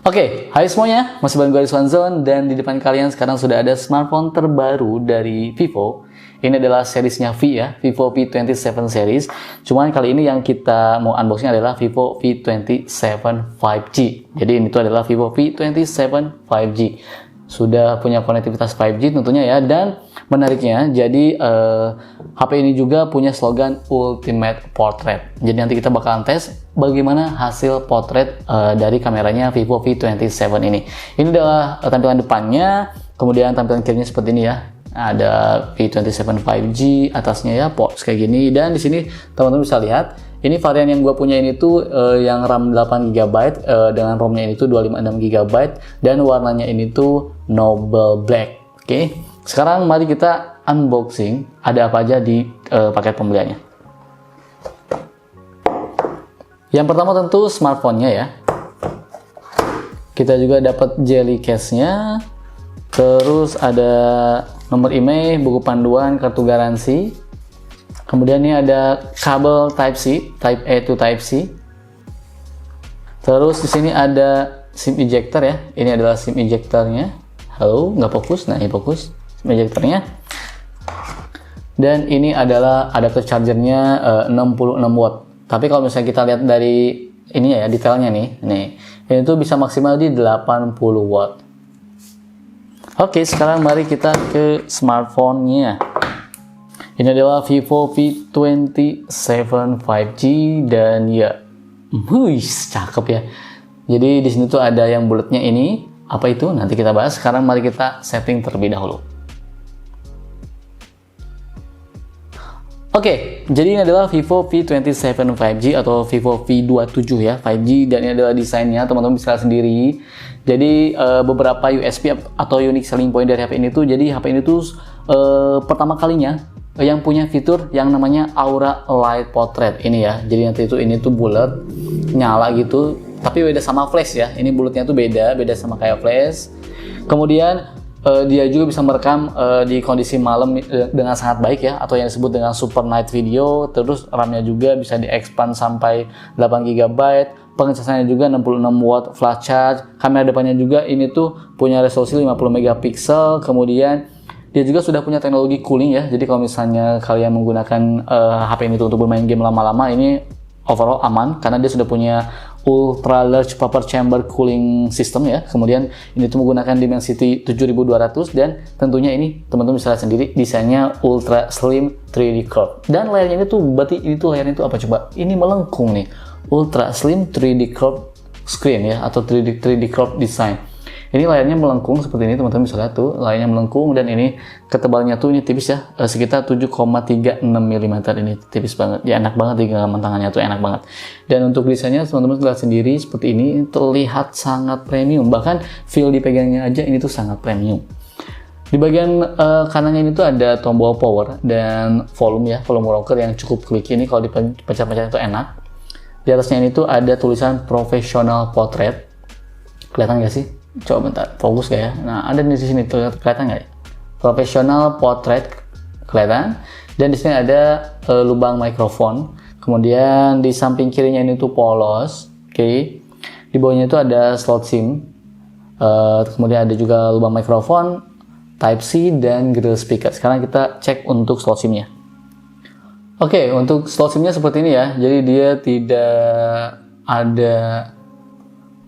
Oke, hai semuanya, masih bareng gue Rizwan Zone dan di depan kalian sekarang sudah ada smartphone terbaru dari Vivo. Ini adalah seriesnya V ya, Vivo V27 series. Cuman kali ini yang kita mau unboxing adalah Vivo V27 5G. Jadi ini tuh adalah Vivo V27 5G. Sudah punya konektivitas 5G tentunya ya, dan menariknya jadi HP ini juga punya slogan Ultimate Portrait. Jadi nanti kita bakalan tes bagaimana hasil potret dari kameranya Vivo V27 ini. Ini adalah tampilan depannya, kemudian tampilan kirinya seperti ini ya. Ada V27 5G atasnya ya, ports kayak gini, dan di sini teman-teman bisa lihat. Ini varian yang gue punya ini tuh yang RAM 8GB dengan ROM-nya ini tuh 256GB dan warnanya ini tuh Noble Black. Oke. Sekarang mari kita unboxing ada apa aja di paket pembeliannya. Yang pertama tentu smartphone-nya ya. Kita juga dapat jelly case-nya. Terus ada nomor IMEI, buku panduan, kartu garansi. Kemudian ini ada kabel Type-C, Type A to Type-C. Terus di sini ada SIM ejector ya. Ini adalah SIM ejectornya. Halo, nggak fokus. Nah, ini fokus SIM ejectornya. Dan ini adalah adapter chargernya 66 watt. Tapi kalau misalnya kita lihat dari ini ya detailnya nih, ini tuh bisa maksimal di 80 watt. Oke, sekarang mari kita ke smartphone-nya. Ini adalah Vivo V27 5G dan ya, cakep ya. Jadi di sini tuh ada yang bulatnya ini. Apa itu? Nanti kita bahas. Sekarang mari kita setting terlebih dahulu. Oke, jadi ini adalah Vivo V27 5G atau Vivo V27 ya, 5G, dan ini adalah desainnya, teman-teman bisa lihat sendiri. Jadi beberapa USP atau unique selling point dari HP ini tuh, jadi HP ini tuh pertama kalinya yang punya fitur yang namanya Aura Light Portrait ini ya. Jadi nanti itu ini tuh bulat, nyala gitu, tapi beda sama flash ya. Ini bulatnya tuh beda sama kayak flash. Kemudian dia juga bisa merekam di kondisi malam dengan sangat baik ya, atau yang disebut dengan super night video. Terus RAM-nya juga bisa di-expand sampai 8GB. Pengecasannya juga 66 watt flash charge. Kamera depannya juga ini tuh punya resolusi 50 megapiksel. Kemudian dia juga sudah punya teknologi cooling ya. Jadi kalau misalnya kalian menggunakan HP ini tuh untuk bermain game lama-lama, ini overall aman karena dia sudah punya ultra large vapor chamber cooling system ya. Kemudian ini tuh menggunakan Dimensity 7200, dan tentunya ini teman-teman bisa lihat sendiri desainnya ultra slim 3D curve. Dan layarnya ini tuh berarti ini tuh layarnya itu apa coba? Ini melengkung nih. Ultra slim 3D curve screen ya, atau 3D curve design. Ini layarnya melengkung seperti ini, teman-teman bisa lihat tuh layarnya melengkung, dan ini ketebalnya tuh ini tipis ya, sekitar 7,36 mm. Ini tipis banget ya, enak banget di genggaman tangannya tuh, enak banget. Dan untuk desainnya teman-teman lihat sendiri seperti ini, terlihat sangat premium, bahkan feel dipegangnya aja ini tuh sangat premium. Di bagian kanannya ini tuh ada tombol power dan volume ya, volume rocker yang cukup klik. Ini kalau dipencet-pencet itu enak. Di atasnya ini tuh ada tulisan professional portrait. Kelihatan nggak sih? Coba bentar, fokus gak ya? Nah, ada di sini tuh, kelihatan nggak ya? Professional portrait, kelihatan. Dan di sini ada lubang mikrofon. Kemudian di samping kirinya ini tuh polos, oke. Di bawahnya itu ada slot SIM. Kemudian ada juga lubang mikrofon, Type-C, dan grill speaker. Sekarang kita cek untuk slot SIM-nya. Oke, untuk slot SIM-nya seperti ini ya. Jadi dia tidak ada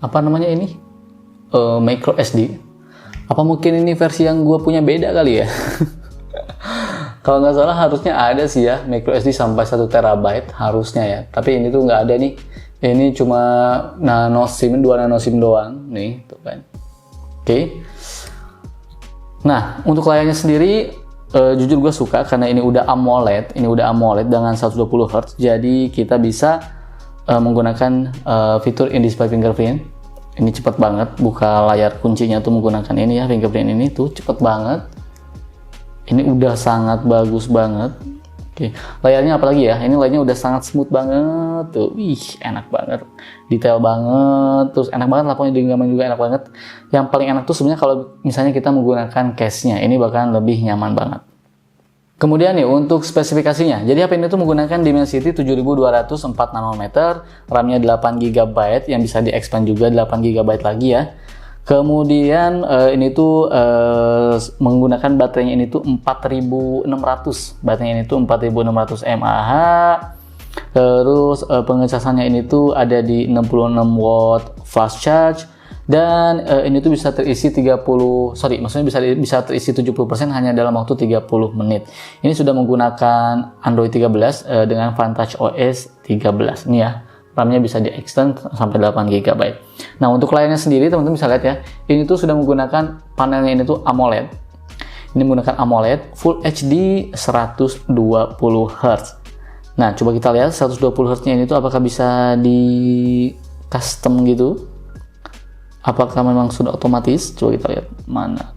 apa namanya ini? Micro SD. Apa mungkin ini versi yang gue punya beda kali ya? Kalau nggak salah harusnya ada sih ya, micro SD sampai 1 TB harusnya ya. Tapi ini tuh nggak ada nih. Ini cuma nano SIM, 2 nano SIM doang nih, tuh kan. Oke. Nah, untuk layarnya sendiri jujur gue suka karena ini udah AMOLED, dengan 120 Hz. Jadi kita bisa menggunakan fitur in-display fingerprint. Ini cepet banget, buka layar kuncinya tuh menggunakan ini ya, fingerprint ini tuh cepet banget. Ini udah sangat bagus banget. Oke, layarnya apalagi ya, ini layarnya udah sangat smooth banget tuh. Wih, enak banget, detail banget, terus enak banget, laporannya di genggaman juga enak banget. Yang paling enak tuh sebenarnya kalau misalnya kita menggunakan case-nya, ini bahkan lebih nyaman banget. Kemudian nih untuk spesifikasinya, jadi HP ini tuh menggunakan Dimensity 7204 nanometer, RAM-nya 8 GB yang bisa di-expand juga 8 GB lagi ya. Kemudian ini tuh menggunakan baterainya ini tuh 4600, baterainya ini tuh 4600 mAh. Terus pengecasannya ini tuh ada di 66 watt fast charge. Dan ini tuh bisa terisi maksudnya bisa terisi 70% hanya dalam waktu 30 menit. Ini sudah menggunakan Android 13 dengan Vantage OS 13. Ini ya, RAM-nya bisa di-extend sampai 8 GB. Nah, untuk layarnya sendiri teman-teman bisa lihat ya, ini tuh sudah menggunakan panelnya ini tuh AMOLED. Ini menggunakan AMOLED Full HD 120 Hz. Nah, coba kita lihat 120 Hz-nya ini tuh apakah bisa di custom gitu? Apakah memang sudah otomatis? Coba kita lihat mana.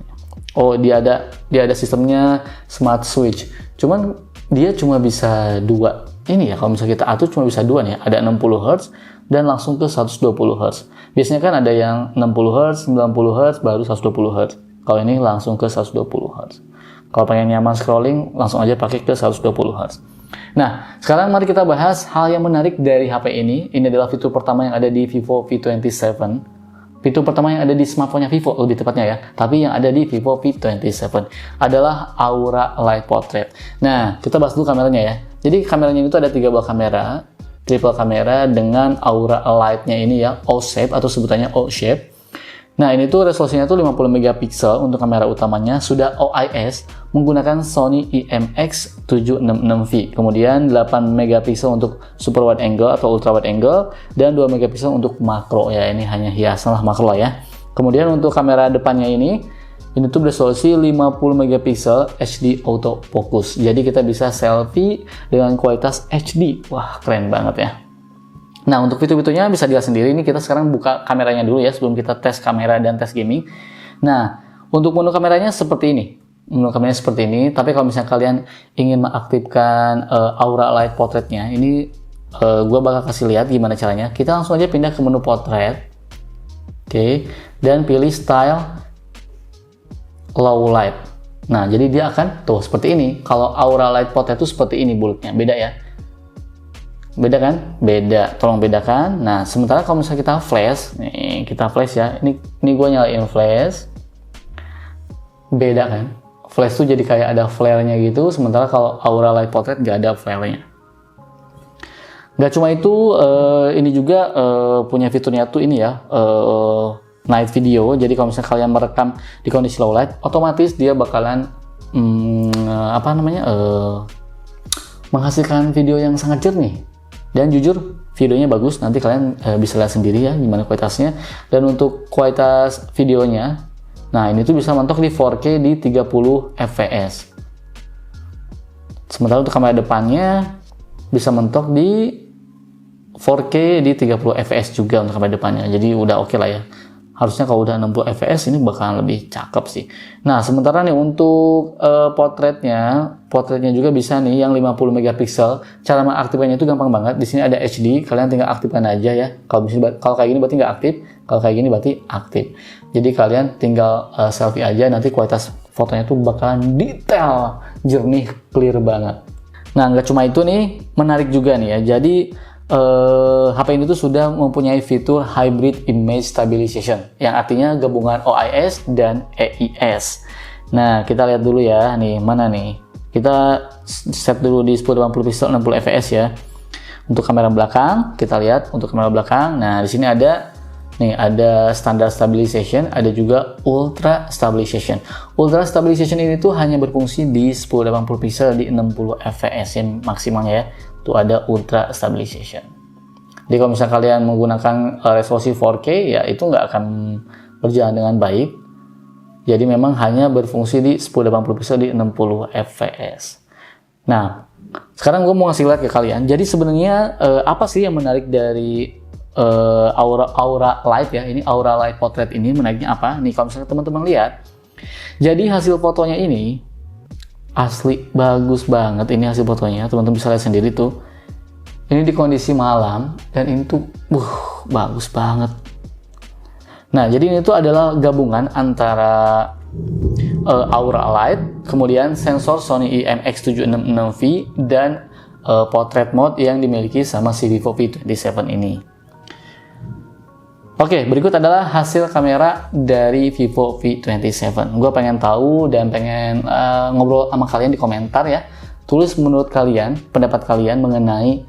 Oh, dia ada sistemnya Smart Switch. Cuman dia cuma bisa 2. Ini ya, kalau misalnya kita atur cuma bisa 2 nih. Ada 60 Hz dan langsung ke 120 Hz. Biasanya kan ada yang 60 Hz, 90 Hz, baru 120 Hz. Kalau ini langsung ke 120 Hz. Kalau pengen nyaman scrolling, langsung aja pakai ke 120 Hz. Nah, sekarang mari kita bahas hal yang menarik dari HP ini. Ini adalah fitur pertama yang ada di Vivo V27. Fitur pertama yang ada di smartphone-nya Vivo, lebih tepatnya ya. Tapi yang ada di Vivo V27 adalah Aura Light Portrait. Nah, kita bahas dulu kameranya ya. Jadi kameranya itu ada 3 buah kamera, triple kamera dengan Aura Light-nya ini ya, O-shape atau sebutannya O-shape. Nah, ini tuh resolusinya tuh 50 megapiksel untuk kamera utamanya, sudah OIS menggunakan Sony IMX766V. Kemudian 8 megapiksel untuk super wide angle atau ultra wide angle dan 2 megapiksel untuk makro ya. Ini hanya hiasan lah, makro lah ya. Kemudian untuk kamera depannya ini tuh resolusi 50 megapiksel HD autofocus. Jadi kita bisa selfie dengan kualitas HD. Wah, keren banget ya. Nah, untuk fitur-fiturnya bisa dilihat sendiri. Ini kita sekarang buka kameranya dulu ya, sebelum kita tes kamera dan tes gaming. Nah, untuk menu kameranya seperti ini. Menu kameranya seperti ini, tapi kalau misalnya kalian ingin mengaktifkan Aura Light Portrait-nya, ini gue bakal kasih lihat gimana caranya. Kita langsung aja pindah ke menu Portrait. Oke, dan pilih Style Low Light. Nah, jadi dia akan, tuh seperti ini. Kalau Aura Light Portrait itu seperti ini bulutnya, beda ya. Beda kan? Beda, tolong bedakan. Nah, sementara kalau misalnya kita flash, nih kita flash ya. Ini gue nyalain flash. Beda kan? Flash tuh jadi kayak ada flare-nya gitu. Sementara kalau Aura Light Portrait nggak ada flare-nya. Nggak cuma itu, ini juga punya fiturnya tuh ini ya, night video. Jadi kalau misalnya kalian merekam di kondisi low light, otomatis dia bakalan menghasilkan video yang sangat jernih. Dan jujur videonya bagus, nanti kalian bisa lihat sendiri ya gimana kualitasnya. Dan untuk kualitas videonya, nah ini tuh bisa mentok di 4K di 30 fps. Sementara untuk kamera depannya bisa mentok di 4K di 30 fps juga untuk kamera depannya. Jadi udah oke lah ya. Harusnya kalau udah 60 fps ini bakalan lebih cakep sih. Nah, sementara nih untuk portretnya juga bisa nih yang 50 megapiksel. Cara mengaktifkannya itu gampang banget. Di sini ada HD, kalian tinggal aktifkan aja ya. Kalau kayak gini berarti nggak aktif, kalau kayak gini berarti aktif. Jadi kalian tinggal selfie aja, nanti kualitas fotonya tuh bakalan detail, jernih, clear banget. Nah, nggak cuma itu nih, menarik juga nih ya. Jadi HP ini tuh sudah mempunyai fitur Hybrid Image Stabilization yang artinya gabungan OIS dan EIS. Nah, kita lihat dulu ya, nih mana nih? Kita set dulu di 1080 pixel 60 fps ya. Untuk kamera belakang, kita lihat untuk kamera belakang. Nah, di sini ada standar stabilization, ada juga ultra stabilization. Ultra stabilization ini tuh hanya berfungsi di 1080 pixel di 60 fps yang maksimalnya ya. Itu ada ultra stabilization. Jadi kalau misalnya kalian menggunakan resolusi 4K ya itu nggak akan berjalan dengan baik. Jadi memang hanya berfungsi di 1080 pixel di 60 fps. Nah, sekarang gue mau ngasih lihat ke kalian. Jadi sebenarnya apa sih yang menarik dari Aura Light ya? Ini Aura Light Portrait ini menariknya apa? Nih kalau misalnya teman-teman lihat. Jadi hasil fotonya ini asli bagus banget, ini hasil fotonya, teman-teman bisa lihat sendiri tuh. Ini di kondisi malam dan ini tuh bagus banget. Nah, jadi ini tuh adalah gabungan antara Aura Light, kemudian sensor Sony IMX766V, dan portrait mode yang dimiliki sama si Vivo V27 ini. Oke, berikut adalah hasil kamera dari Vivo V27. Gue pengen tahu dan pengen ngobrol sama kalian di komentar ya. Tulis menurut kalian, pendapat kalian mengenai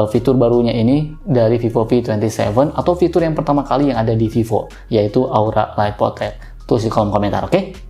fitur barunya ini dari Vivo V27 atau fitur yang pertama kali yang ada di Vivo, yaitu Aura Light Portrait. Tulis di kolom komentar, oke?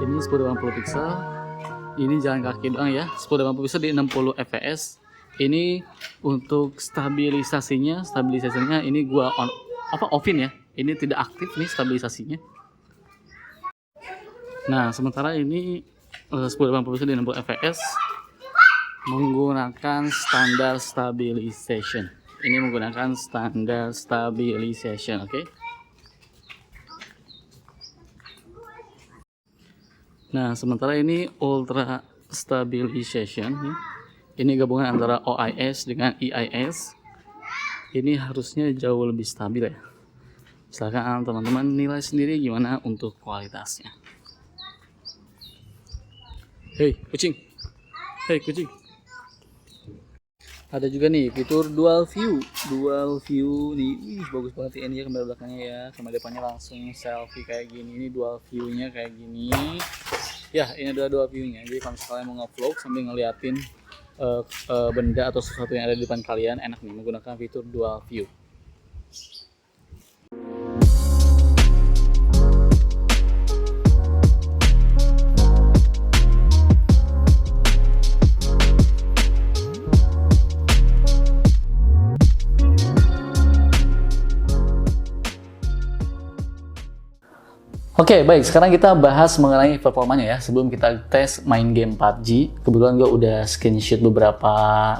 Ini 1080 pixel, ini jalan kaki doang ya, 1080 pixel di 60 fps. Ini untuk stabilisasinya ini gua offin ya, ini tidak aktif nih stabilisasinya. Nah sementara ini 1080 pixel di 60 fps menggunakan standar stabilization. Ini menggunakan standar stabilization, oke? Nah, sementara ini Ultra Stabilization. Ini gabungan antara OIS dengan EIS. Ini harusnya jauh lebih stabil ya. Silakan teman-teman nilai sendiri gimana untuk kualitasnya. Hei, kucing. Hei, kucing. Ada juga nih fitur dual view. Dual view nih, bagus banget ini ya, kamera belakangnya ya. Kamera depannya langsung selfie kayak gini. Ini dual view-nya kayak gini. Ya, ini adalah dual view-nya. Jadi kalau misalnya mau nge-vlog sambil ngeliatin benda atau sesuatu yang ada di depan kalian, enak nih menggunakan fitur dual view. Oke, baik. Sekarang kita bahas mengenai performanya ya. Sebelum kita tes main game PUBG, kebetulan gue udah screenshot beberapa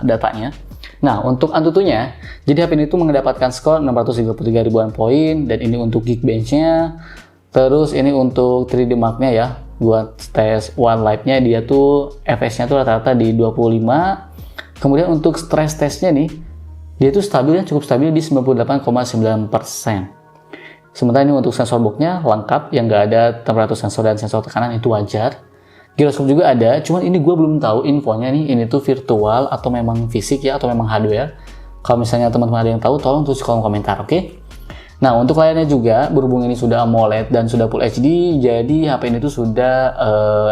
datanya. Nah, untuk Antutunya, jadi HP ini tuh mendapatkan skor 633 ribuan poin, dan ini untuk Geekbench-nya. Terus ini untuk 3D Mark-nya ya. Buat tes One Life-nya, dia tuh FPS-nya tuh rata-rata di 25. Kemudian untuk stress test-nya nih, dia tuh stabilnya cukup stabil di 98,9%. Sementara ini untuk sensor box-nya lengkap, yang nggak ada temperatur sensor dan sensor tekanan itu wajar. Gyroscope juga ada, cuman ini gue belum tahu infonya nih, ini tuh virtual atau memang fisik ya, atau memang hardware. Kalau misalnya teman-teman ada yang tahu, tolong tulis di kolom komentar, oke? Nah, untuk layarnya juga, berhubung ini sudah AMOLED dan sudah Full HD, jadi HP ini tuh sudah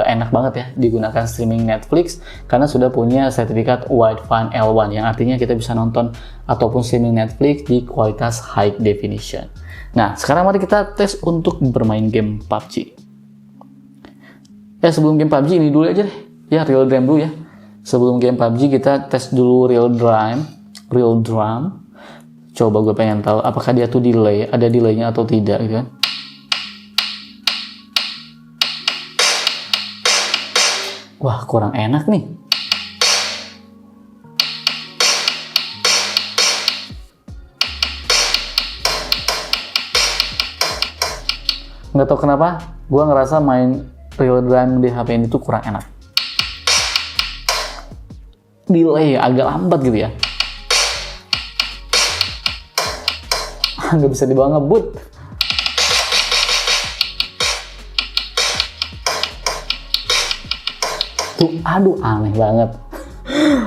enak banget ya digunakan streaming Netflix, karena sudah punya sertifikat Widefine L1, yang artinya kita bisa nonton ataupun streaming Netflix di kualitas high definition. Nah, sekarang mari kita tes untuk bermain game PUBG. Sebelum game PUBG ini dulu aja deh, ya real drum dulu ya. Sebelum game PUBG kita tes dulu real drum. Coba gue pengen tahu apakah dia tuh delay, ada delaynya atau tidak gitu kan. Wah, kurang enak nih. Nggak tahu kenapa, gue ngerasa main real time di HP ini tuh kurang enak. Delay agak lambat gitu ya. Nggak bisa dibawa ngebut. Tuh, aduh aneh banget.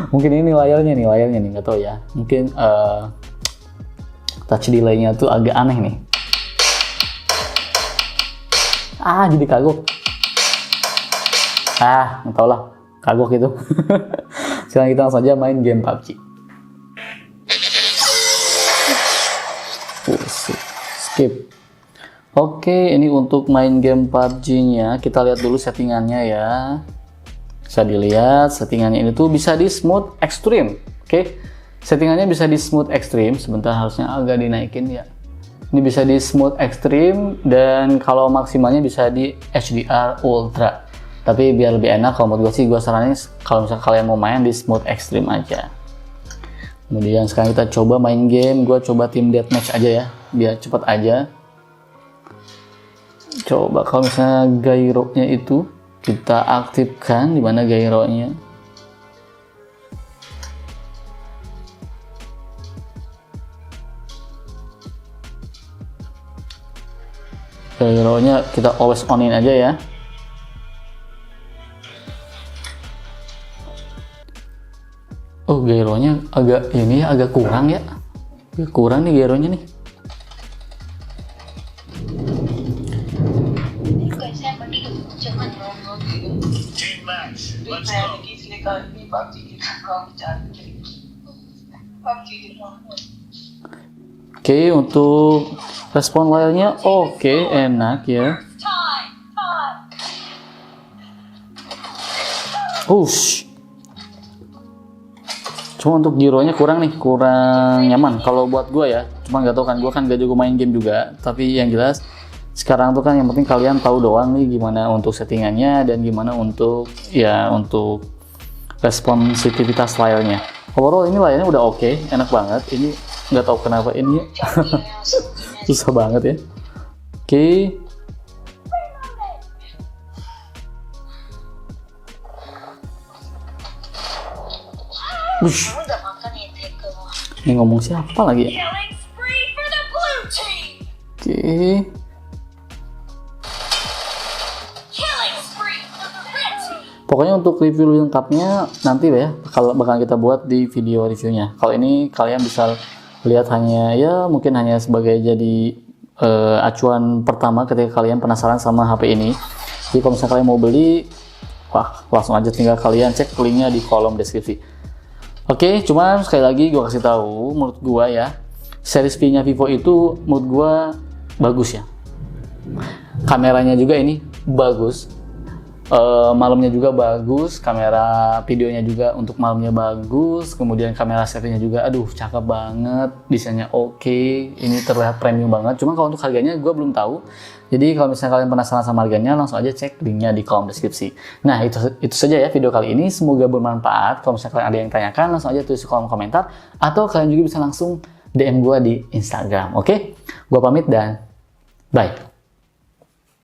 Mungkin ini layarnya nih, nggak tahu ya. Mungkin touch delay-nya tuh agak aneh nih. Jadi kagok. Nggak tau lah, kagok gitu. Sekarang kita langsung aja main game PUBG. Skip. Oke, ini untuk main game PUBG-nya, kita lihat dulu settingannya ya. Bisa dilihat, settingannya ini tuh bisa di smooth extreme. Oke, settingannya bisa di smooth extreme. Sebentar, harusnya agak dinaikin ya. Ini bisa di smooth extreme, dan kalau maksimalnya bisa di HDR ultra. Tapi biar lebih enak, kalau menurut gue sih, gue saranin kalau misalnya kalian mau main di smooth extreme aja. Kemudian sekarang kita coba main game. Gue coba team deathmatch aja ya, biar cepet aja. Coba kalau misalnya gyro-nya itu kita aktifkan, di mana gyro-nya? Gyro-nya kita always on-in aja ya. Oh, gyro-nya agak ini ya, agak kurang ya. Agak kurang nih gyro-nya nih. Oke, untuk respon layarnya oke, enak ya. Cuma untuk gyronya kurang nyaman kalau buat gue ya. Cuma nggak tahu kan, gue kan gak jago main game juga. Tapi yang jelas sekarang tuh kan yang penting kalian tahu doang nih gimana untuk settingannya dan gimana untuk responsitivitas layarnya. Overall ini layarnya udah oke, enak banget. Ini nggak tahu kenapa ini susah banget ya. Oke. Ini ngomong siapa lagi ya? Oke. Pokoknya untuk review lengkapnya nanti ya bakal kita buat di video reviewnya. Kalau ini kalian bisa lihat hanya ya mungkin hanya sebagai jadi acuan pertama ketika kalian penasaran sama HP ini. Jadi kalau misalnya kalian mau beli, langsung aja tinggal kalian cek linknya di kolom deskripsi. Oke, cuman sekali lagi gue kasih tahu, menurut gue ya, series V-nya Vivo itu menurut gue bagus ya. Kameranya juga ini bagus. Malamnya juga bagus, kamera videonya juga untuk malamnya bagus, kemudian kamera selfie-nya juga aduh cakep banget, desainnya oke, ini terlihat premium banget. Cuma kalau untuk harganya gue belum tahu, jadi kalau misalnya kalian penasaran sama harganya langsung aja cek linknya di kolom deskripsi. Nah itu saja ya video kali ini, semoga bermanfaat. Kalau misalnya kalian ada yang tanyakan langsung aja tulis di kolom komentar, atau kalian juga bisa langsung DM gue di Instagram. Oke, gue pamit dan bye.